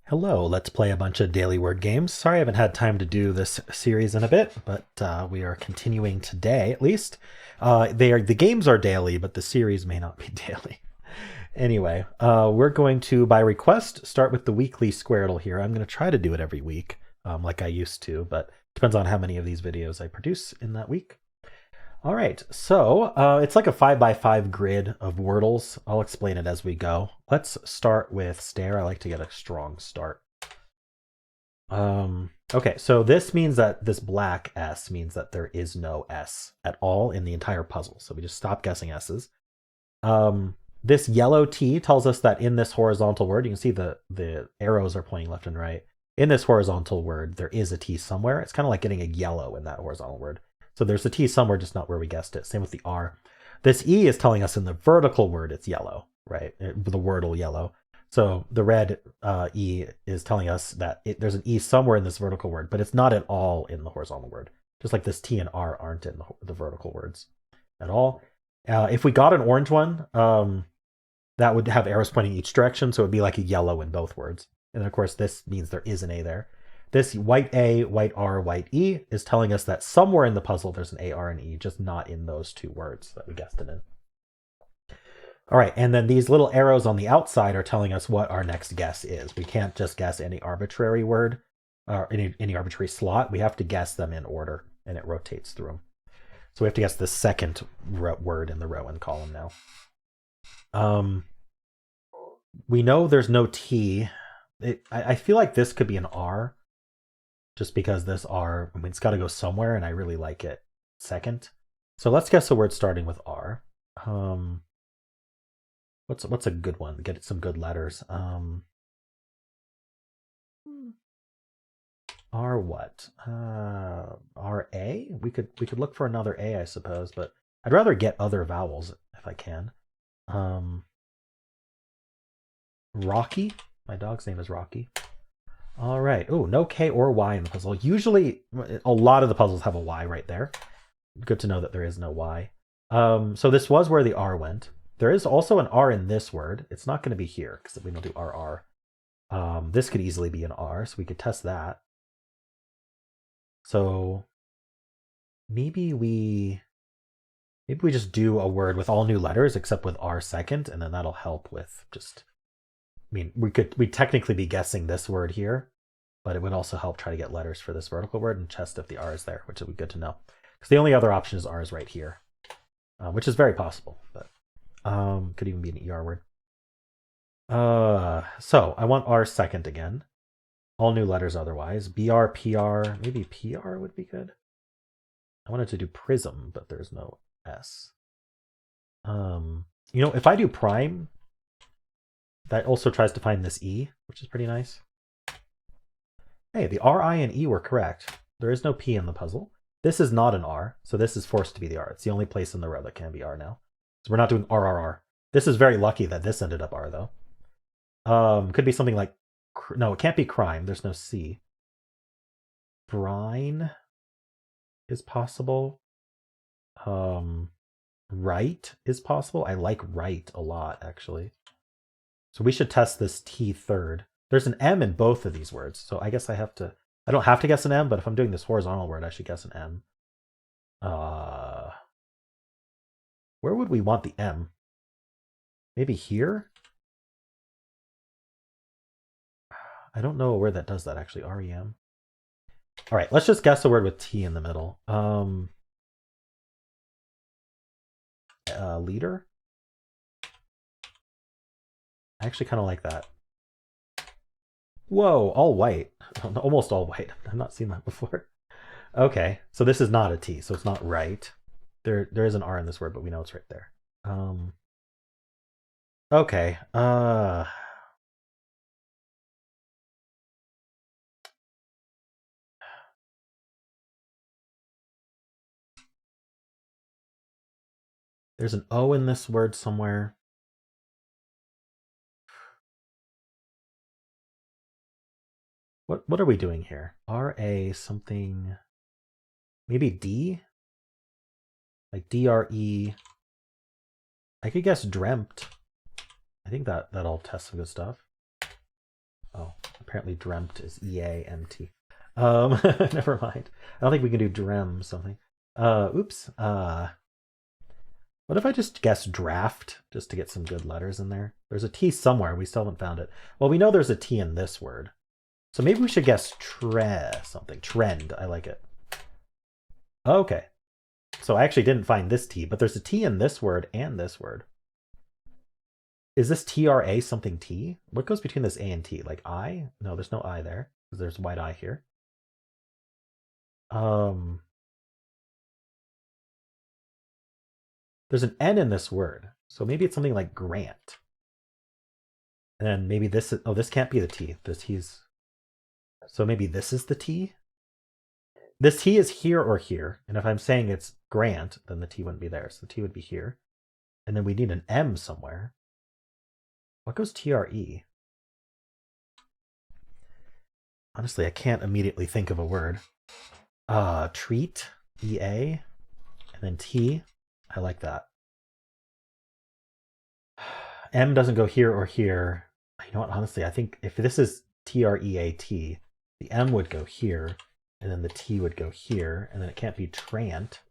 Hello, let's play a bunch of daily word games. Sorry I haven't had time to do this series in a bit, but we are continuing today at least. The games are daily, but the series may not be daily. Anyway, we're going to, by request, start with the weekly Squardle here. I'm going to try to do it every week, like I used to, but depends on how many of these videos I produce in that week. All right, so it's like a 5x5 grid of Wordles. I'll explain it as we go. Let's start with stare. I like to get a strong start. Okay, so this means that this black S means that there is no S at all in the entire puzzle. So we just stop guessing S's. This yellow T tells us that in this horizontal word, you can see the arrows are pointing left and right. In this horizontal word, there is a T somewhere. It's kind of like getting a yellow in that horizontal word. So there's a T somewhere, just not where we guessed it. Same with the R. This E is telling us in the vertical word it's yellow, right? The Wordle yellow. So the red E is telling us that there's an E somewhere in this vertical word, but it's not at all in the horizontal word. Just like this T and R aren't in the vertical words at all. If we got an orange one, that would have arrows pointing each direction, so it would be like a yellow in both words. And of course, this means there is an A there. This white A, white R, white E is telling us that somewhere in the puzzle there's an A, R, and E, just not in those two words that we guessed it in. All right, and then these little arrows on the outside are telling us what our next guess is. We can't just guess any arbitrary word or any arbitrary slot. We have to guess them in order, and it rotates through them. So we have to guess the second word in the row and column now. We know there's no T. I feel like this could be an R, just because this R, I mean, it's got to go somewhere, and I really like it second. So let's guess a word starting with R. What's a good one? Get some good letters. R what? R A? We could look for another A, I suppose, but I'd rather get other vowels if I can. Rocky. My dog's name is Rocky. All right. Oh, no K or Y in the puzzle. Usually, a lot of the puzzles have a Y right there. Good to know that there is no Y. So this was where the R went. There is also an R in this word. It's not going to be here because we don't do RR. This could easily be an R, so we could test that. So maybe we just do a word with all new letters except with R second, and then that'll help with just. I mean, we'd technically be guessing this word here, but it would also help try to get letters for this vertical word and test if the R is there, which would be good to know. Because the only other option is R is right here, which is very possible, but could even be an ER word. So I want R second again. All new letters otherwise. BR, PR, maybe PR would be good. I wanted to do prism, but there's no S. If I do prime, that also tries to find this E, which is pretty nice. Hey, the R, I, and E were correct. There is no P in the puzzle. This is not an R, so this is forced to be the R. It's the only place in the row that can be R now. So we're not doing RRR. This is very lucky that this ended up R, though. Could be something like... No, it can't be crime. There's no C. Brine is possible. Right is possible. I like right a lot, actually. So we should test this T third. There's an M in both of these words, so I guess I don't have to guess an M, but if I'm doing this horizontal word, I should guess an M. Where would we want the M? Maybe here? I don't know where that does that, actually. REM. All right, let's just guess a word with T in the middle. Leader? I actually kind of like that. Whoa, all white. Almost all white. I've not seen that before. Okay, so this is not a T, so it's not right. There is an R in this word, but we know it's right there. Okay. There's an O in this word somewhere. What are we doing here? RA something. Maybe D? Like DRE. I could guess dreamt. I think that all tests some good stuff. Oh, Apparently dreamt is E-A-M-T. Never mind. I don't think we can do drem something. Oops. What if I just guess draft, just to get some good letters in there? There's a T somewhere. We still haven't found it. Well, we know there's a T in this word. So maybe we should guess something. Trend. I like it. Okay. So I actually didn't find this T, but there's a T in this word and this word. Is this TRA something T? What goes between this A and T? Like I? No, there's no I there, because there's white I here. There's an N in this word, so maybe it's something like grant. And then maybe this is, oh, this can't be the T. This T's, so maybe this is the T? This T is here or here, and if I'm saying it's grant, then the T wouldn't be there, so the T would be here. And then we need an M somewhere. What goes TRE? Honestly, I can't immediately think of a word. Treat, EA, and then T. I like that. M doesn't go here or here. You know what? Honestly, I think if this is TREAT, the M would go here, and then the T would go here, and then it can't be trant.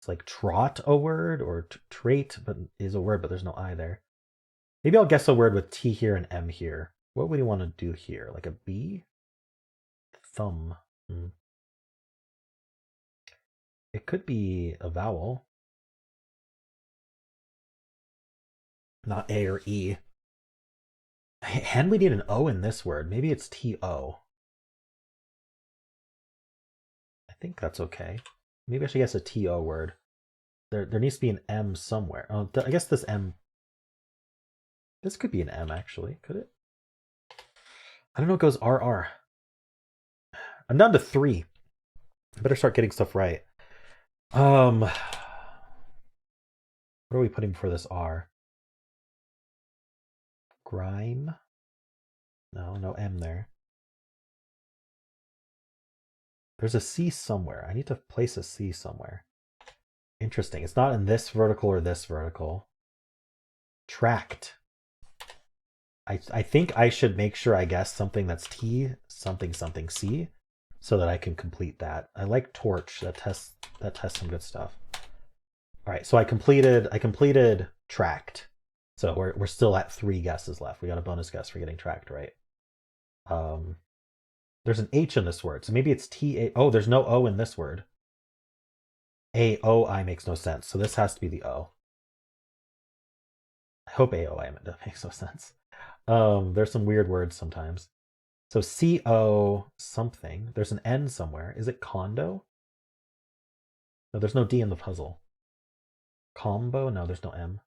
It's like trot a word, or trait, but is a word, but there's no I there. Maybe I'll guess a word with T here and M here. What would you want to do here? Like a B? Thumb. It could be a vowel. Not A or E. And we need an O in this word. Maybe it's T-O. I think that's okay. Maybe I should guess a T-O word. There needs to be an M somewhere. Oh, I guess this M... This could be an M, actually. Could it? I don't know. It goes RR. I'm down to 3. I better start getting stuff right. What are we putting before this R? Grime? No M there. There's a C somewhere. I need to place a C somewhere. Interesting. It's not in this vertical or this vertical. Tract. I think I should make sure I guess something that's T, something C, so that I can complete that. I like torch. That tests some good stuff. All right, so I completed tract. So we're still at 3 guesses left. We got a bonus guess for getting tract right. There's an H in this word, so maybe it's T-A. Oh, there's no O in this word. A-O-I makes no sense, so this has to be the O. I hope A-O-I makes no sense. There's some weird words sometimes. So C-O something. There's an N somewhere. Is it condo? No, there's no D in the puzzle. Combo? No, there's no M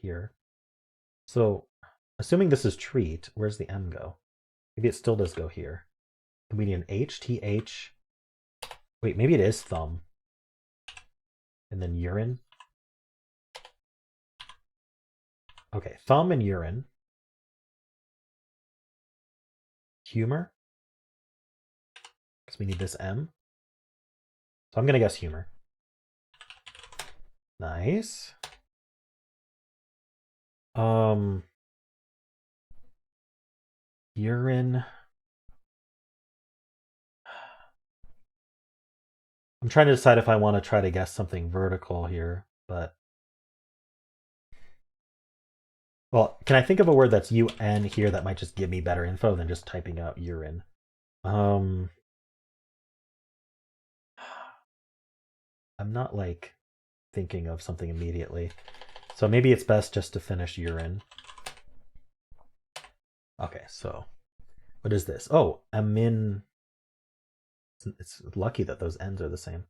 here. So assuming this is treat, where's the M go? Maybe it still does go here. We need an H, T-H. Wait, maybe it is thumb. And then urine. Okay, thumb and urine. Humor. Because we need this M. So I'm going to guess humor. Nice. Urine. I'm trying to decide if I want to try to guess something vertical here, but... Well, can I think of a word that's UN here that might just give me better info than just typing out urine? I'm not like thinking of something immediately. So maybe it's best just to finish urine. Okay, so what is this? Oh, amin. It's lucky that those ends are the same.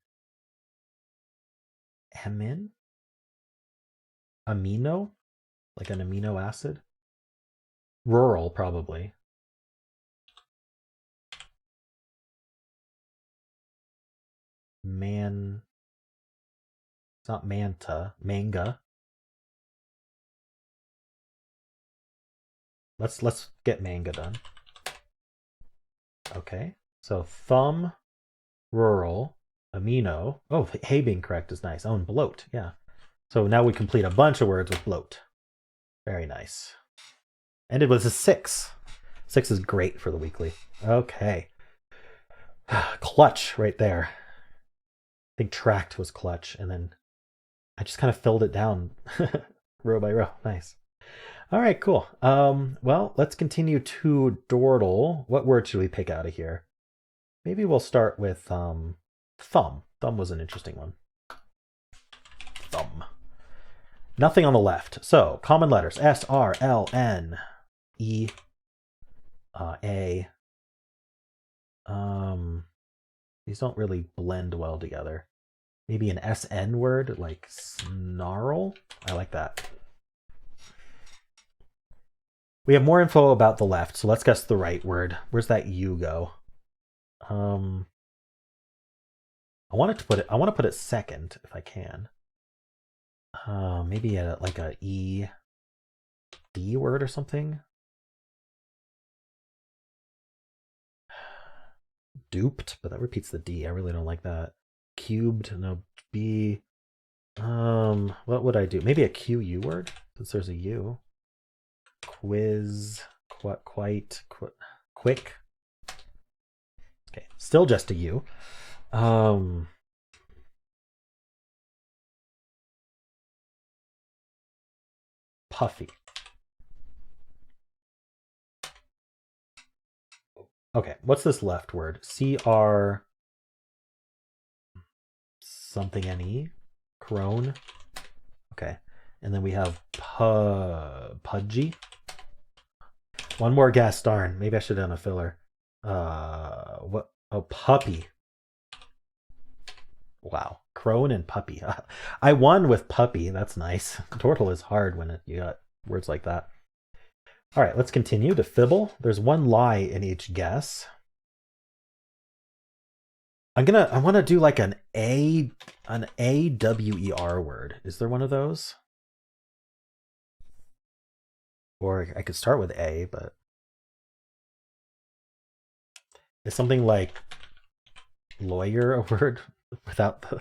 Amin? Amino? Like an amino acid? Rural, probably. Man. It's not manta. Manga. Let's get manga done. Okay. So thumb, rural, amino. Oh, hay being correct is nice. Oh, and bloat. Yeah. So now we complete a bunch of words with bloat. Very nice. Ended with a 6. 6 is great for the weekly. Okay. Clutch right there. I think tracked was clutch, and then I just kind of filled it down row by row. Nice. All right, cool. Well, let's continue to Dordle. What word should we pick out of here? Maybe we'll start with thumb. Thumb was an interesting one. Thumb. Nothing on the left. So common letters: S, R, L, N, E, A. These don't really blend well together. Maybe an SN word like snarl. I like that. We have more info about the left, so let's guess the right word. Where's that U go? I want to put it second if I can. Maybe like a E D word or something. Duped, but that repeats the D. I really don't like that. Cubed, no. B. What would I do? Maybe a QU word, since there's a U. Quiz, quick. Okay, still just a U. Puffy. Okay, what's this left word? CR something NE? Crone. Okay, and then we have pudgy. One more guess, darn. Maybe I should have done a filler. What? Oh, puppy. Wow, crone and puppy. I won with puppy. That's nice. Dordle is hard when you got words like that. All right, let's continue to Fibble. There's one lie in each guess. I want to do like an AWER word. Is there one of those? Or I could start with A, but is something like lawyer a word without the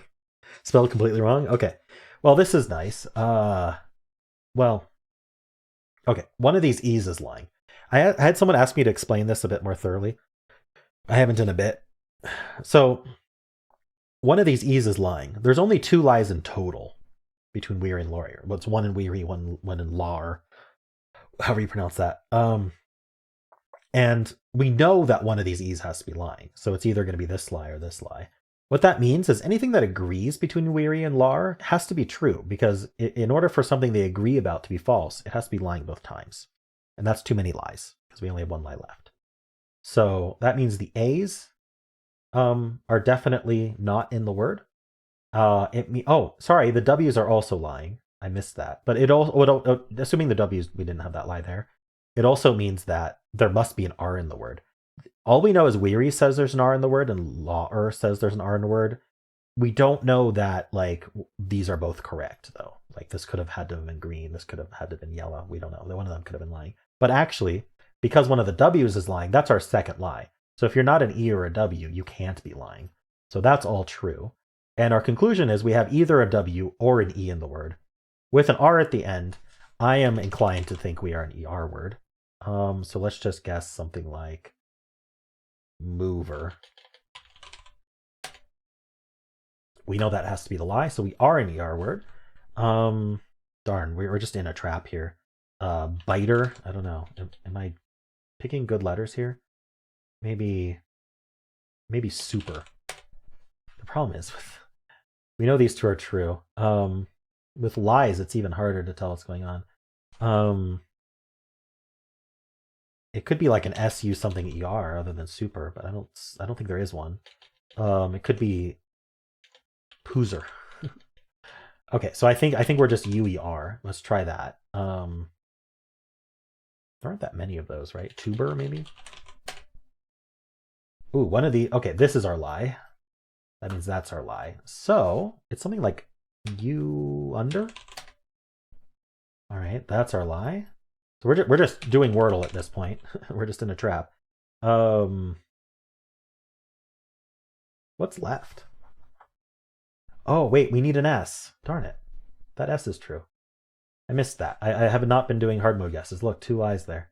spelled completely wrong? Okay. Well, this is nice. Well, okay. One of these E's is lying. I had someone ask me to explain this a bit more thoroughly. I haven't in a bit. So one of these E's is lying. There's only 2 lies in total between weary and lawyer. Well, it's one in weary, one in lar. However you pronounce that. And we know that one of these E's has to be lying. So it's either going to be this lie or this lie. What that means is anything that agrees between weary and lar has to be true, because in order for something they agree about to be false, it has to be lying both times. And that's too many lies, because we only have one lie left. So that means the A's are definitely not in the word. Sorry, the W's are also lying. I missed that. But it also, assuming the W's, we didn't have that lie there. It also means that there must be an R in the word. All we know is weary says there's an R in the word, and lawer says there's an R in the word. We don't know that like these are both correct though. Like this could have had to have been green. This could have had to have been yellow. We don't know. One of them could have been lying. But actually, because one of the W's is lying, that's our second lie. So if you're not an E or a W, you can't be lying. So that's all true. And our conclusion is we have either a W or an E in the word. With an R at the end, I am inclined to think we are an ER word. So let's just guess something like mover. We know that has to be the lie, so we are an ER word. Darn, we're just in a trap here. Biter, I don't know. Am I picking good letters here? Maybe super. The problem is we know these two are true. With lies, it's even harder to tell what's going on. It could be like an SU something ER other than super, but I don't think there is one. It could be poozer. Okay, so I think we're just UER. Let's try that. There aren't that many of those, right? Tuber, maybe? Ooh, one of the... Okay, this is our lie. That means that's our lie. So, it's something like U under? All right, that's our lie. So we're just doing Wordle at this point. We're just in a trap. What's left? Oh, wait, we need an S. Darn it. That S is true. I missed that. I have not been doing hard mode guesses. Look, 2 lies there.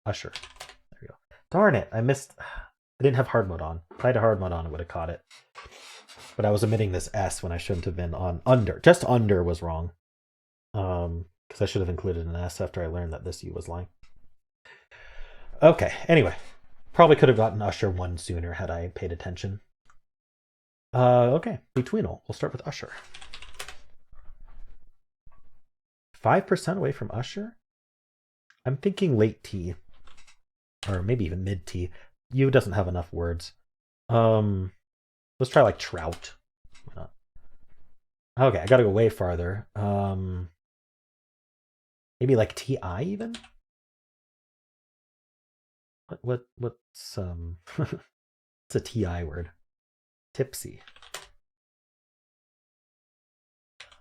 Usher. There we go. Darn it, I missed. I didn't have hard mode on. If I had a hard mode on, I would have caught it. But I was omitting this S when I shouldn't have been on under. Just under was wrong. Because I should have included an S after I learned that this U was lying. Okay, anyway. Probably could have gotten Usher one sooner had I paid attention. Okay, Betweenle. We'll start with Usher. 5% away from Usher? I'm thinking late T. Or maybe even mid T. U doesn't have enough words. Let's try like trout. Why not? Okay, I gotta go way farther. Maybe like TI even? What's it's a TI word. Tipsy.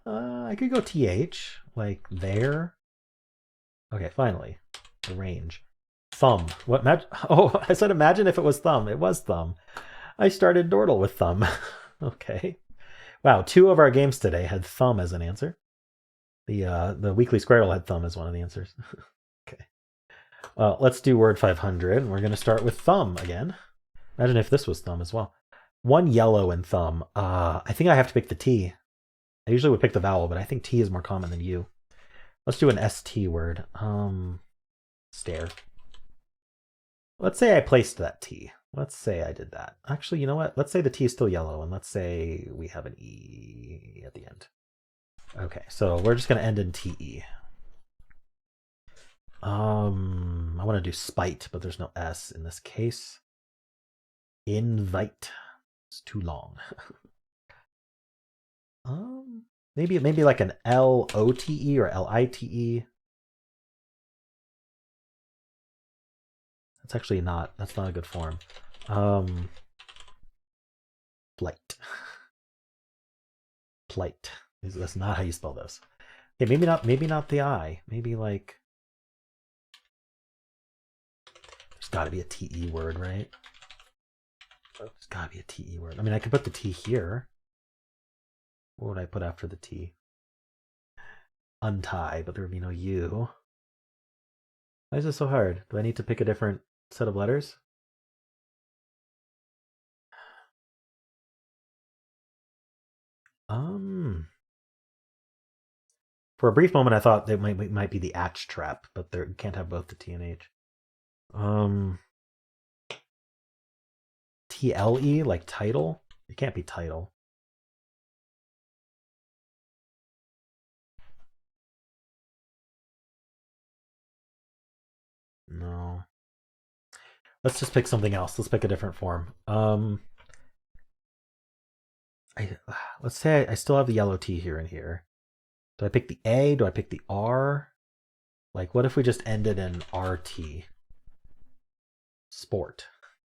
I could go TH, like there. Okay, finally. The range. Thumb. What oh, I said imagine if it was thumb. It was thumb. I started Dordle with thumb. Okay. Wow, 2 of our games today had thumb as an answer. The weekly Squardle had thumb as one of the answers. Okay. Let's do word 500. We're going to start with thumb again. Imagine if this was thumb as well. 1 yellow and thumb. I think I have to pick the T. I usually would pick the vowel, but I think T is more common than U. Let's do an ST word. Stare. Let's say I placed that T. Let's say I did that. Actually, you know what? Let's say the T is still yellow, and let's say we have an E at the end. Okay, so we're just going to end in TE. I want to do spite, but there's no S in this case. Invite. It's too long. Maybe like an LOTE or LITE. That's actually not. That's not a good form. Flight. Plight. That's not how you spell this. Okay, maybe not. Maybe not the I. Maybe like. There's got to be a TE word, right? There's got to be a TE word. I mean, I could put the T here. What would I put after the T? Untie, but there would be no U. Why is this so hard? Do I need to pick a different set of letters? For a brief moment, I thought that might be the atch trap, but there can't have both the T and H. TLE, like title? It can't be title. No. Let's just pick something else. Let's pick a different form. Let's say I still have the yellow T here and here. Do I pick the A? Do I pick the R? Like, what if we just ended in RT? Sport.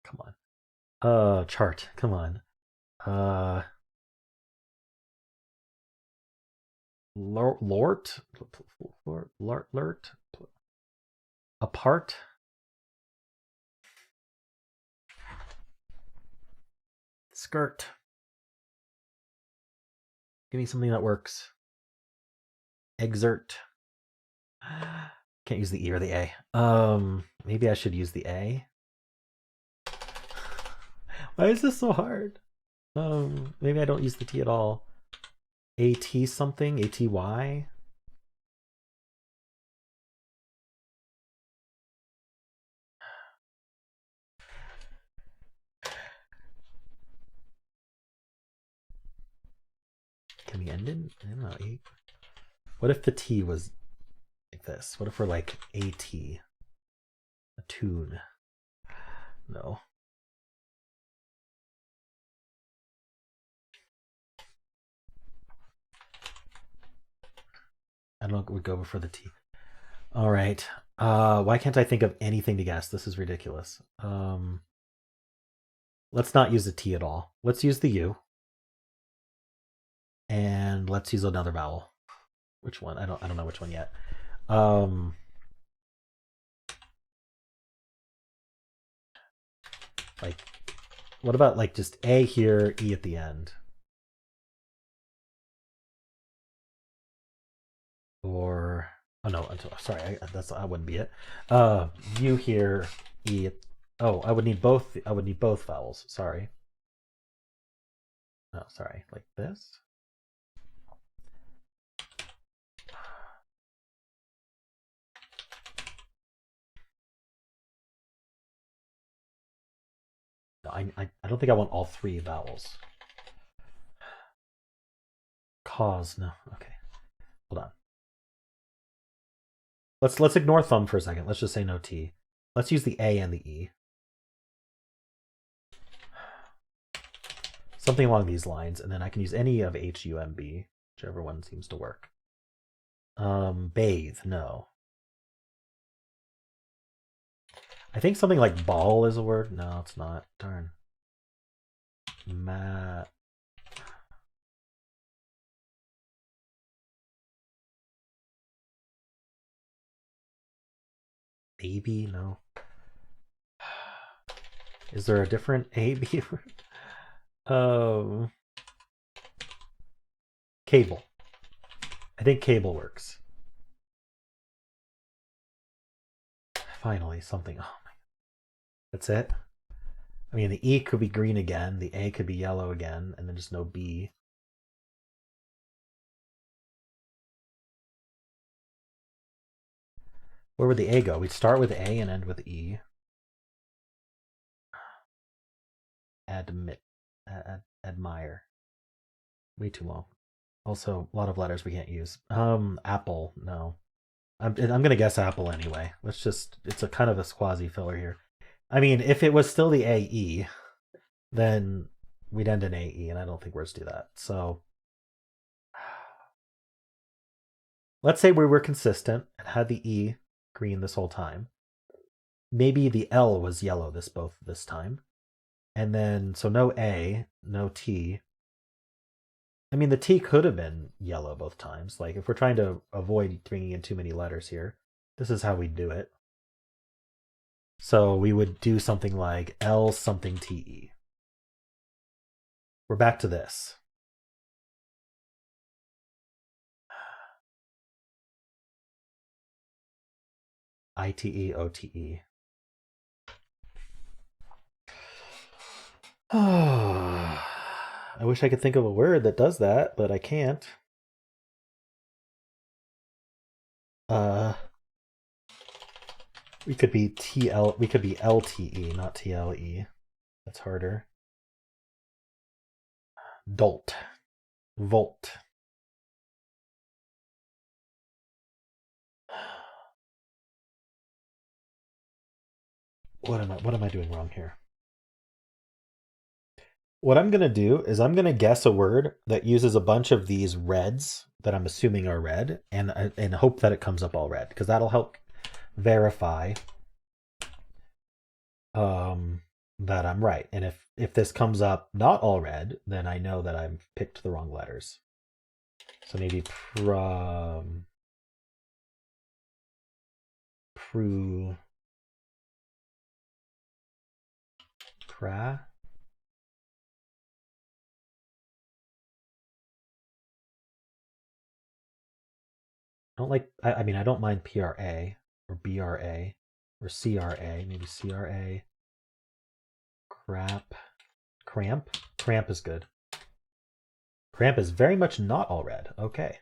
Come on. Chart. Come on. Lort? Apart? Skirt. Give me something that works. Exert. Can't use the E or the A. Maybe I should use the A. Why is this so hard? Maybe I don't use the T at all. AT something? ATY? Can we end in? I don't know. What if the T was like this? What if we're like AT? A tune? No. I don't know what would go before the T. All right. Why can't I think of anything to guess? This is ridiculous. Let's not use the T at all. Let's use the U. And let's use another vowel. Which one? I don't know which one yet. Like, what about like just A here, E at the end? Or Oh no, sorry, that wouldn't be it. U here, E. Oh, I would need both. I would need both vowels. Sorry. No, sorry, like this. No, I don't think I want all three vowels. Cause, no. Okay. Hold on. Let's ignore thumb for a second. Let's just say no T. Let's use the A and the E. Something along these lines, and then I can use any of H, U, M, B, whichever one seems to work. Bathe, no. I think something like ball is a word. No, it's not. Darn. Mat. Baby, no. Is there a different A, B word? Cable. I think cable works. Finally, something. Oh my. That's it. I mean, the E could be green again, the A could be yellow again, and then just no B. Where would the A go? We'd start with A and end with E. Admire. Way too long. Also, a lot of letters we can't use. Apple, no. I'm gonna guess apple anyway. Let's just, it's a kind of a quasi filler here. I mean, if it was still the AE, then we'd end in AE, and I don't think words do that. So let's say we were consistent and had the E green this whole time. Maybe the L was yellow this time. And then, so no A, no T. I mean, the T could have been yellow both times. Like, if we're trying to avoid bringing in too many letters here, this is how we do it. So we would do something like L something TE. We're back to this. ITE, OTE. I wish I could think of a word that does that, but I can't. We could be TL, we could be LTE, not TLE. That's harder. Dolt. Volt. What am I doing wrong here? What I'm gonna do is I'm gonna guess a word that uses a bunch of these reds that I'm assuming are red, and hope that it comes up all red, because that'll help verify that I'm right. And if this comes up not all red, then I know that I've picked the wrong letters. So maybe pra. I don't like. I mean, I don't mind PRA or BRA or CRA. Maybe CRA. Crap. Cramp. Cramp is good. Cramp is very much not all red. Okay.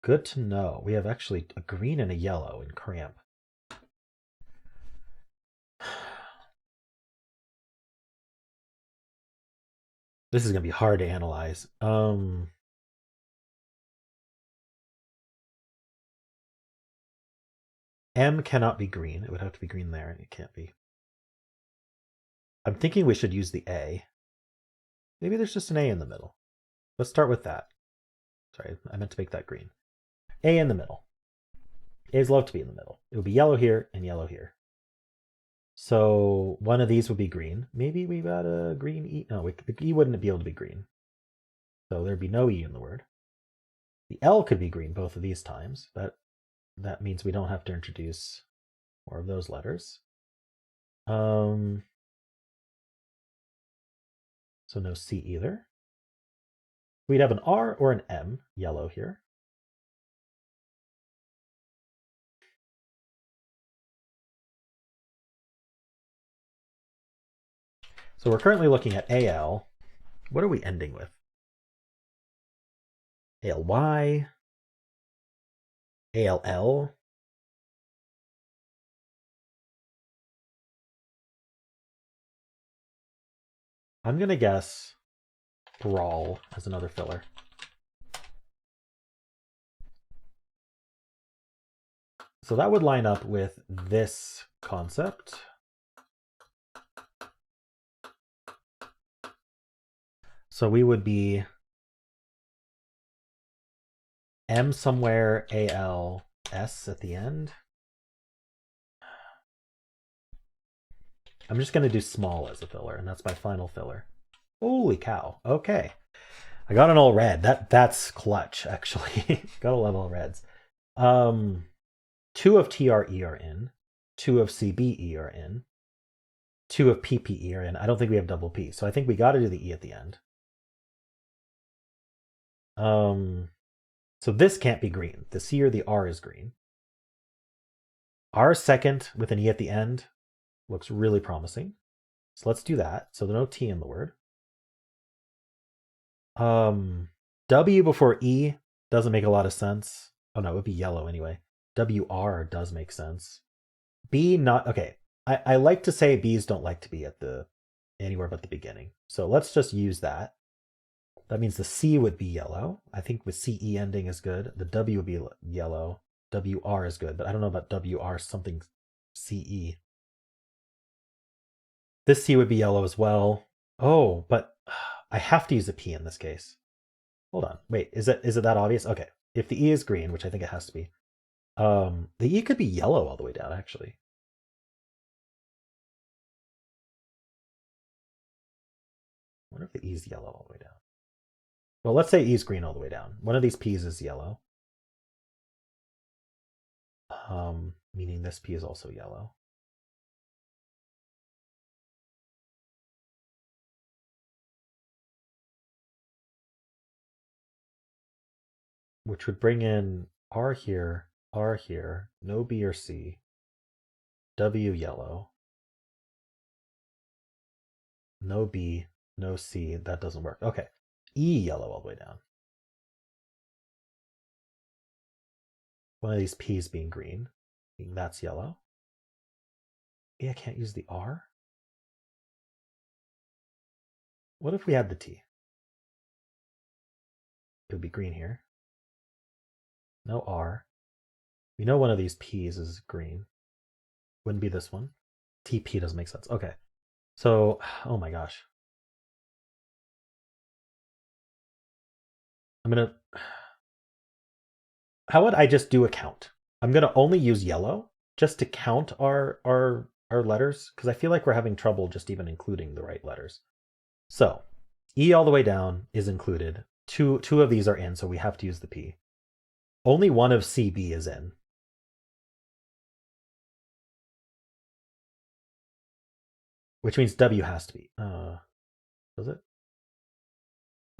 Good to know. We have actually a green and a yellow in cramp. This is gonna be hard to analyze. M cannot be green. It would have to be green there, and it can't be. I'm thinking we should use the A. Maybe there's just an A in the middle. Let's start with that. Sorry, I meant to make that green. A in the middle. A's love to be in the middle. It would be yellow here and yellow here. So one of these would be green. Maybe we got a green E. No, the E wouldn't be able to be green. So there'd be no E in the word. The L could be green both of these times. That means we don't have to introduce more of those letters. So no C either. We'd have an R or an M, yellow here. So we're currently looking at AL. What are we ending with? ALY, ALL. I'm going to guess brawl as another filler. So that would line up with this concept. So we would be M somewhere ALS at the end. I'm just going to do small as a filler, and that's my final filler. Holy cow. Okay. I got an all red. That's clutch, actually. Gotta love all reds. 2 of TRE are in. 2 of CBE are in. 2 of PPE are in. I don't think we have double P, so I think we got to do the E at the end. So this can't be green. The C or the R is green. R second with an E at the end looks really promising. So let's do that. So there's no T in the word. W before E doesn't make a lot of sense. Oh no, it would be yellow anyway. WR does make sense. B not okay. I like to say B's don't like to be at the anywhere but the beginning. So let's just use that. That means the C would be yellow. I think with CE ending is good. The W would be yellow. WR is good, but I don't know about WR something CE. This C would be yellow as well. Oh, but I have to use a P in this case. Hold on. Wait, is it that obvious? Okay. If the E is green, which I think it has to be, the E could be yellow all the way down, actually. I wonder if the E is yellow all the way down. Well, let's say E is green all the way down. One of these P's is yellow. Meaning this P is also yellow. Which would bring in R here, no B or C, W yellow, no B, no C, that doesn't work. Okay, E yellow all the way down. One of these P's being green, meaning that's yellow. Yeah, I can't use the R. What if we had the T? It would be green here. No R. We know one of these P's is green. Wouldn't be this one. TP doesn't make sense. Okay. So, oh my gosh. How would I just do a count? I'm gonna only use yellow just to count our letters, because I feel like we're having trouble just even including the right letters. So E all the way down is included. Two of these are in, so we have to use the P. Only one of CB is in. Which means W has to be. Does it?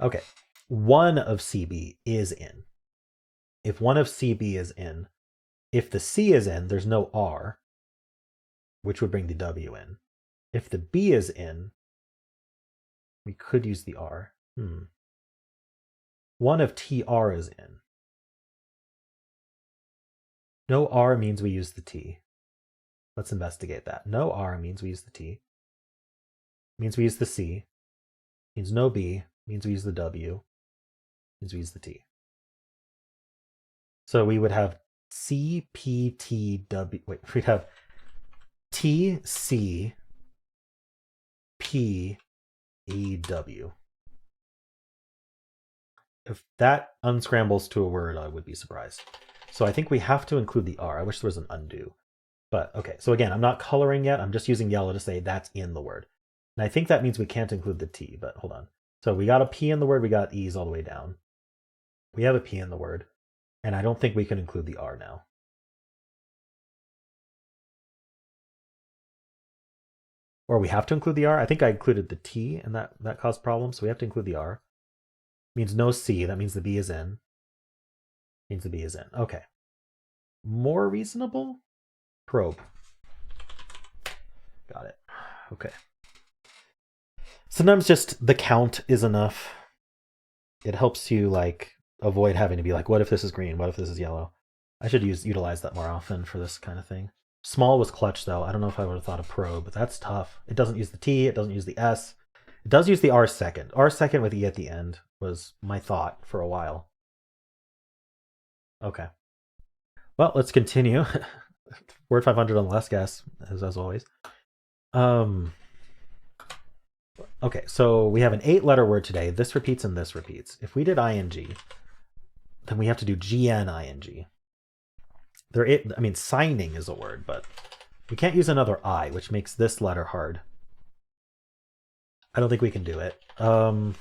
Okay. One of CB is in. If one of CB is in, if the C is in, there's no R, which would bring the W in. If the B is in, we could use the R. One of TR is in. No R means we use the T. Let's investigate that. No R means we use the T. Means we use the C. Means no B. Means we use the W. Means we use the T. So we would have C, P, T, W. Wait, we'd have T, C, P, E, W. If that unscrambles to a word, I would be surprised. So I think we have to include the R. I wish there was an undo. But okay, so again, I'm not coloring yet. I'm just using yellow to say that's in the word. And I think that means we can't include the T, but hold on. So we got a P in the word, we got E's all the way down. We have a P in the word, and I don't think we can include the R now. Or we have to include the R. I think I included the T, and that caused problems, so we have to include the R. Means no C, that means the B is in. Means the B is in. Okay. More reasonable? Probe. Got it. Okay. Sometimes just the count is enough. It helps you like avoid having to be like, what if this is green? What if this is yellow? I should utilize that more often for this kind of thing. Small was clutch though. I don't know if I would have thought of pro, but that's tough. It doesn't use the T, it doesn't use the S. It does use the R second. R second with E at the end was my thought for a while. Okay. Well, let's continue. Word 500 on the last guess, as always. Okay, so we have an 8-letter word today. This repeats and this repeats. If we did ing, then we have to do gn-ing. I mean, signing is a word, but we can't use another I, which makes this letter hard. I don't think we can do it. Something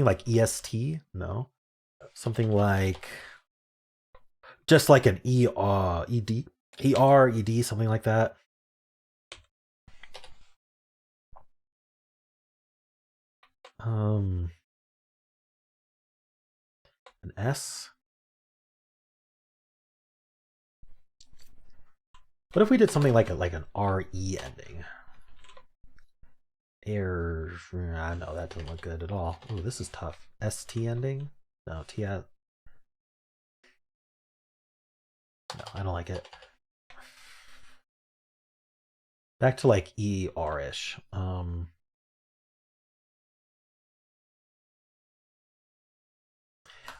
like EST? No. Something like just like an ED, ED, something like that. An S. What if we did something like an RE ending? No, that doesn't look good at all. Oh, this is tough. ST ending? No, No, I don't like it. Back to like ER-ish.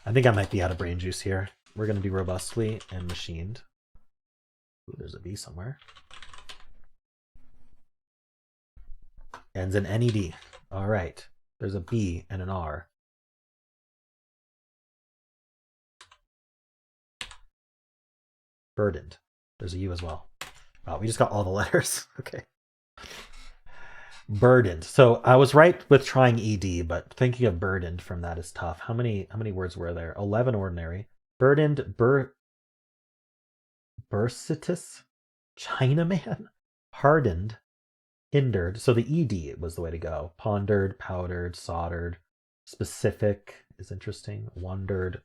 I think I might be out of brain juice here. We're going to do robustly and machined. Ooh, there's a B somewhere. Ends in NED. All right. There's a B and an R. Burdened. There's a U as well. Wow, we just got all the letters. Okay. Burdened. So I was right with trying ED, but thinking of burdened from that is tough. How many words were there? 11 ordinary. Burdened, bursitus, Chinaman, hardened, hindered. So the ED was the way to go. Pondered, powdered, soldered. Specific is interesting. Wondered.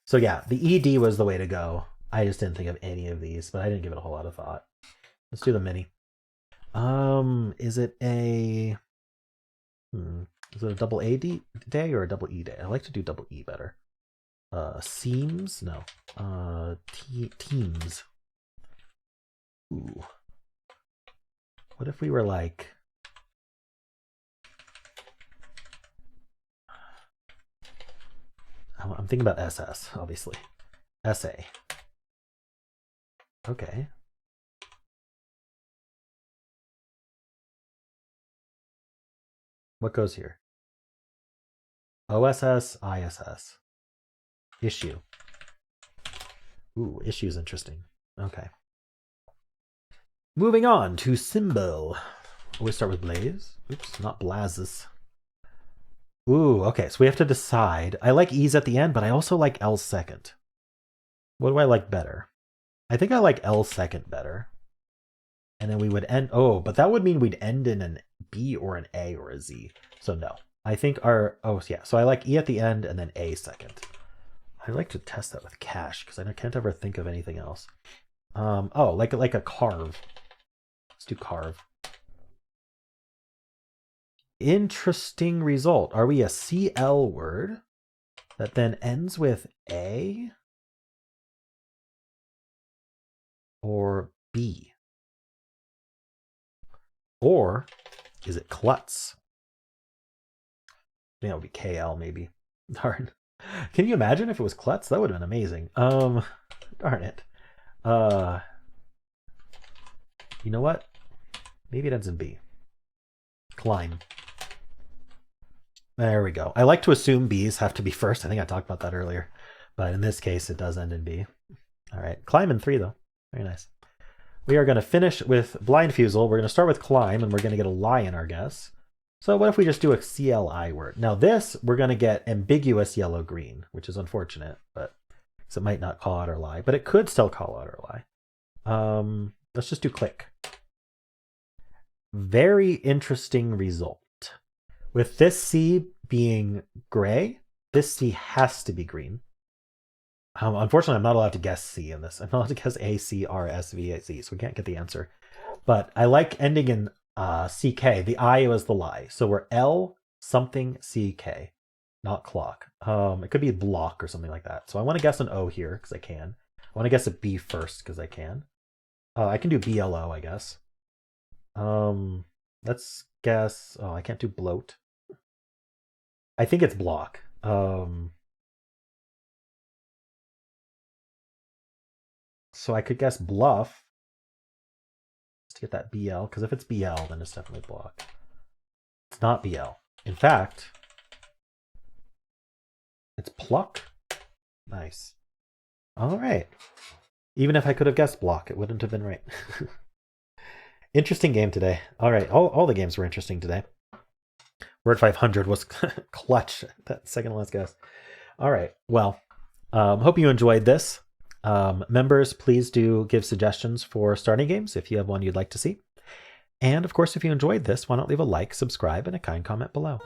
So yeah, the ED was the way to go. I just didn't think of any of these, but I didn't give it a whole lot of thought. Let's do the mini. Is it a double A day or a double E day? I like to do double E better. Seams? No. Teams. Ooh. What if we were like I'm thinking about SS, obviously. SA. Okay. What goes here? OSS, ISS. Issue. Ooh, issue is interesting. Okay. Moving on to Symble. Always start with Blaze. Oops, not Blazes. Ooh, okay, so we have to decide. I like E's at the end, but I also like L's second. What do I like better? I think I like L's second better. And then we would end, but that would mean we'd end in an B or an A or a Z. So no, I think so I like E at the end and then A second. I like to test that with cash because I can't ever think of anything else. Like a carve. Let's do carve. Interesting result. Are we a CL word that then ends with A or B? Or is it klutz? I think that would be KL maybe. Darn. Can you imagine if it was klutz? That would have been amazing. Darn it. You know what? Maybe it ends in B. Climb. There we go. I like to assume B's have to be first. I think I talked about that earlier. But in this case, it does end in B. All right. Climb in 3, though. Very nice. We are going to finish with blind Fusele. We're going to start with climb, and we're going to get a lie in our guess. So what if we just do a CLI word? Now this, we're going to get ambiguous yellow-green, which is unfortunate, but it might not call out our lie, but it could still call out our lie. Let's just do click. Very interesting result. With this C being gray, this C has to be green. Unfortunately, I'm not allowed to guess C in this. I'm not allowed to guess A, C, R, S, V, A, Z, so we can't get the answer. But I like ending in CK. The I was the lie. So we're L something CK, not clock. It could be block or something like that. So I want to guess an O here because I can. I want to guess a B first because I can. I can do BLO, I guess. Let's guess. Oh, I can't do bloat. I think it's block. So I could guess bluff to get that BL, because if it's BL, then it's definitely block. It's not BL. In fact, it's pluck. Nice. All right. Even if I could have guessed block, it wouldn't have been right. Interesting game today. All right. All the games were interesting today. Word 500 was clutch. That second last guess. All right. Well, hope you enjoyed this. Members, please do give suggestions for starting games if you have one you'd like to see. And of course, if you enjoyed this, why not leave a like, subscribe, and a kind comment below.